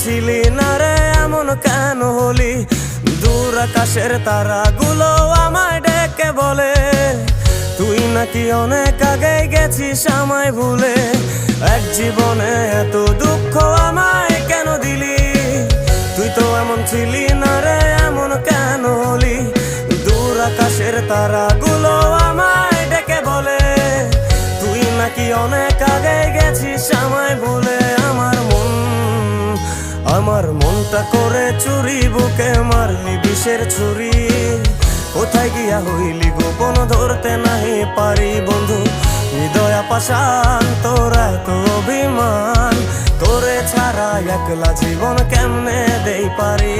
ছিলি না রে এমন কেন হলি? দূর আকাশের তারাগুলো আমায় ডেকে বলে তুই নাকি অনেক আগে গেছিস আমায় ভুলে। এক জীবনে এত দুঃখ আমায় কেন দিলি? তুই তো এমন ছিলি না রে এমন কেন হলি? দূর আকাশের তারাগুলো আমায় ডেকে বলে তুই নাকি অনেক আগে গেছিস আমায় ভুলে। আমার মনটা করে চুরি, বুকে মারলি বিষের ছুরি। কোথায় গিয়া হইলি গোপন ধরতে নাহি পারি বন্ধু। হৃদয় পাষাণ তোর এত অভিমান, তোরে ছাড়া একলা জীবন কেমনে দেই পারি।